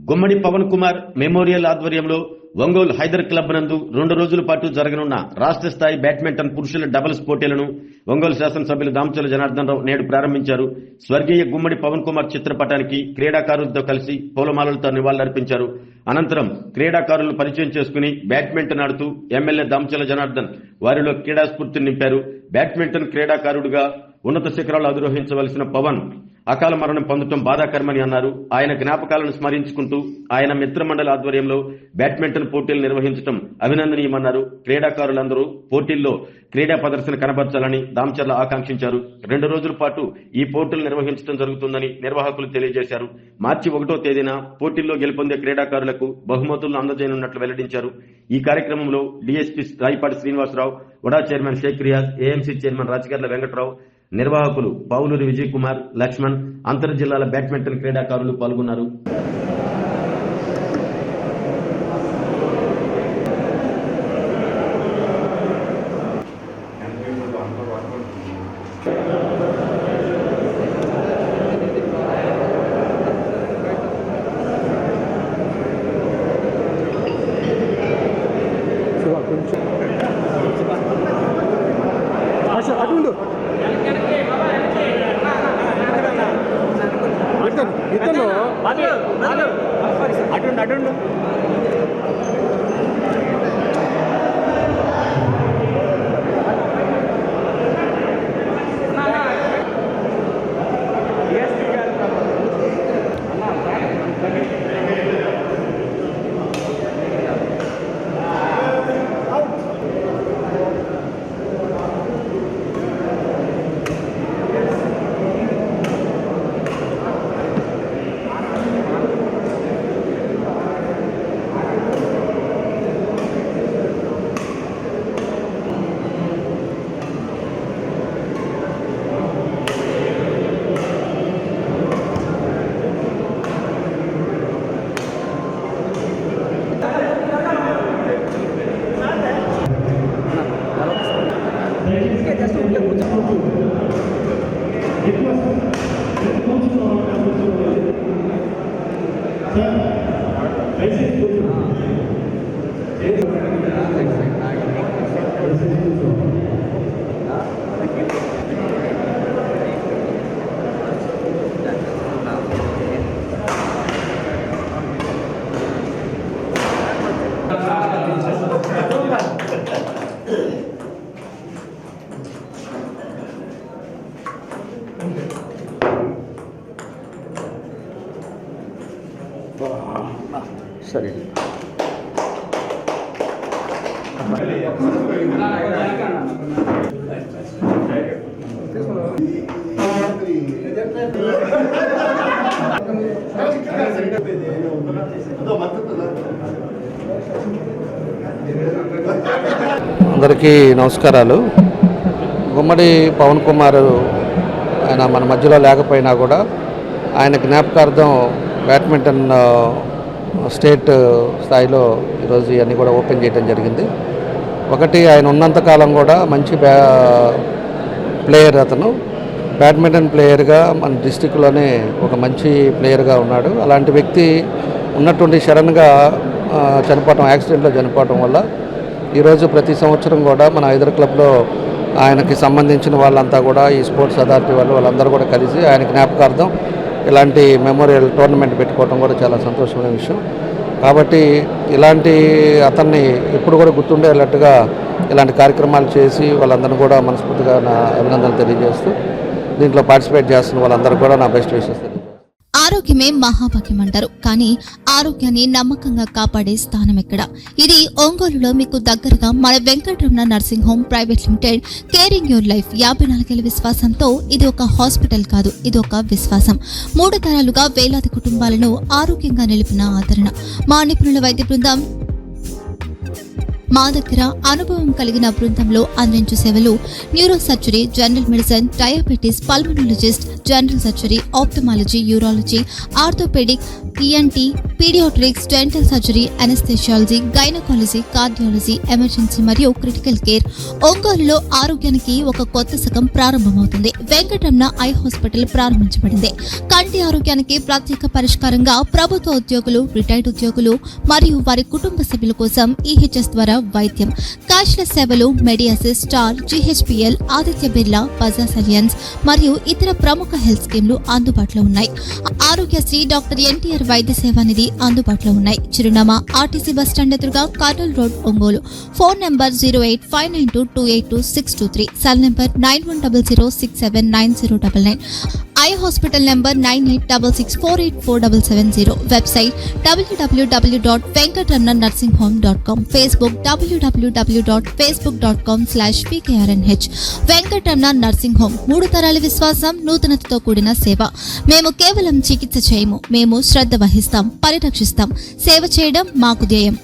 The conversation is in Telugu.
గుమ్మడి పవన్ కుమార్ మెమోరియల్ ఆధ్వర్యంలో ఒంగోలు హైదర్ క్లబ్ నందు 2 రోజుల పాటు జరగనున్న రాష్ట్ర స్థాయి బ్యాడ్మింటన్ పురుషుల డబుల్స్ పోటీలను ఒంగోలు శాసనసభ్యులు దామచల జనార్దన్ రావు నేడు ప్రారంభించారు. స్వర్గీయ గుమ్మడి పవన్ కుమార్ చిత్రపటానికి క్రీడాకారులతో కలిసి పూలమాలలతో నివాళులర్పించారు. అనంతరం క్రీడాకారులను పరిచయం చేసుకుని బ్యాడ్మింటన్ ఆడుతూ ఎమ్మెల్యే దామచల జనార్దన్ వారిలో క్రీడా స్ఫూర్తిని నింపారు. బ్యాడ్మింటన్ క్రీడాకారుడిగా ఉన్నత శిఖరాలు అధిరోహించవలసిన పవన్ అకాల మరణం పొందడం బాధాకరమని అన్నారు. ఆయన జ్ఞాపకాలను స్మరించుకుంటూ ఆయన మిత్రమండలి ఆధ్వర్యంలో బ్యాడ్మింటన్ పోటీలు నిర్వహించడం అభినందనీయమన్నారు. క్రీడాకారులందరూ పోటీల్లో క్రీడా ప్రదర్శన కనబర్చాలని దామచర్ల ఆకాంక్షించారు. 2 రోజుల పాటు ఈ పోటీలు నిర్వహించడం జరుగుతుందని నిర్వాహకులు తెలియజేశారు. మార్చి 1వ తేదీన పోటీల్లో గెలుపొందే క్రీడాకారులకు బహుమతులను అందజేయనున్నట్లు వెల్లడించారు. ఈ కార్యక్రమంలో డీఎస్పీ రాయపాటి శ్రీనివాసరావు, వడా chairman Sheikh Riyaz, AMC chairman Rajakarla Venkatrao, నిర్వాహకులు పావులూరి విజయ్ కుమార్, లక్ష్మణ్, అంతర్ జిల్లాల బ్యాడ్మింటన్ క్రీడాకారులు పాల్గొన్నారు. అటుండు సరే. అందరికీ నమస్కారాలు. గుమ్మడి పవన్ కుమార్ ఆయన మన మధ్యలో లేకపోయినా కూడా ఆయన జ్ఞాపకార్థం బ్యాడ్మింటన్ స్టేట్ స్థాయిలో ఈరోజు ఇవన్నీ కూడా ఓపెన్ చేయడం జరిగింది. ఒకటి, ఆయన ఉన్నంతకాలం కూడా మంచి ప్లేయర్, అతను బ్యాడ్మింటన్ ప్లేయర్గా మన డిస్టిక్లోనే ఒక మంచి ప్లేయర్గా ఉన్నాడు. అలాంటి వ్యక్తి ఉన్నటువంటి సడన్గా చనిపోవటం, యాక్సిడెంట్లో చనిపోవటం వల్ల ఈరోజు ప్రతి సంవత్సరం కూడా మన హైదర్ క్లబ్లో ఆయనకి సంబంధించిన వాళ్ళంతా కూడా ఈ స్పోర్ట్స్ అథారిటీ వాళ్ళందరూ కూడా కలిసి ఆయన జ్ఞాపకార్థం ఇలాంటి మెమోరియల్ టోర్నమెంట్ పెట్టుకోవడం కూడా చాలా సంతోషమైన విషయం. కాబట్టి ఇలాంటి అతన్ని ఎప్పుడు కూడా గుర్తుండేటట్టుగా ఇలాంటి కార్యక్రమాలు చేసి వాళ్ళందరినీ కూడా మనస్ఫూర్తిగా నా అభినందనలు తెలియజేస్తూ దీంట్లో పార్టిసిపేట్ చేస్తున్న వాళ్ళందరూ కూడా నా బెస్ట్ విషెస్ తెలియజేస్తాను. ఆరోగ్యమే మహాభాగ్యం అంటారు. కానీ ఆరోగ్యాన్ని నమ్మకంగా కాపాడే స్థానం ఎక్కడ? ఇది ఒంగోలులో మీకు దగ్గరగా మన Venkataramana nursing home private limited. Caring your life 54 ఏళ్ల విశ్వాసంతో ఇది ఒక హాస్పిటల్ కాదు, ఇది ఒక విశ్వాసం. 3 తరాలుగా వేలాది కుటుంబాలను ఆరోగ్యంగా నిలిపిన ఆదరణ. మా నిపుణుల వైద్య బృందం మా దగ్గర అనుభవం కలిగిన బృందంలో అందించే సేవలు neuro surgery, general medicine, diabetes, pulmonologist, general surgery, ophthalmology, urology, orthopaedic, ENT, paediatrics, dental surgery, anaesthesiology, gynaecology, cardiology, emergency మరియు క్రిటికల్ కేర్. ఒంగోలులో ఆరోగ్యానికి ఒక కొత్త శకం ప్రారంభమవుతుంది. వెంకటరమణ ఐ హాస్పిటల్ ప్రారంభించబడింది. కంటి ఆరోగ్యానికి ప్రత్యేక పరిష్కారంగా ప్రభుత్వ ఉద్యోగులు, రిటైర్డ్ ఉద్యోగులు మరియు వారి కుటుంబ సభ్యుల కోసం ఈహెచ్ఎస్ ద్వారా వైద్యం, క్యాష్లెస్ సేవలు, Medi Assist, Star, GHPL, Aditya Birla, Bajaj Allianz మరియు ఇతర ప్రముఖ హెల్త్ స్కీమ్లు అందుబాటులో ఉన్నాయి. ఆరోగ్యశ్రీ, డాక్టర్ ఎన్టీఆర్ వైద్య సేవా నిధి అందుబాటులో ఉన్నాయి. చిరునామా ఆర్టీసీ బస్ స్టాండ్ ఎదురుగా, Kurnool road, Ongole. Phone number 08592282623, cell number 9100679099. Eye hospital number 9866484770. Website www.venkatramannursing.com. Facebook www.facebook.com/pkrnh. Venkataramana nursing home, 3 తరాల విశ్వాసం, నూతనతతో కూడిన సేవ. మేము కేవలం చికిత్స చేయము, మేము శ్రద్ధ వహిస్తాం, పరిరక్షిస్తాం. సేవ చేయడం మాకు ధ్యేయం.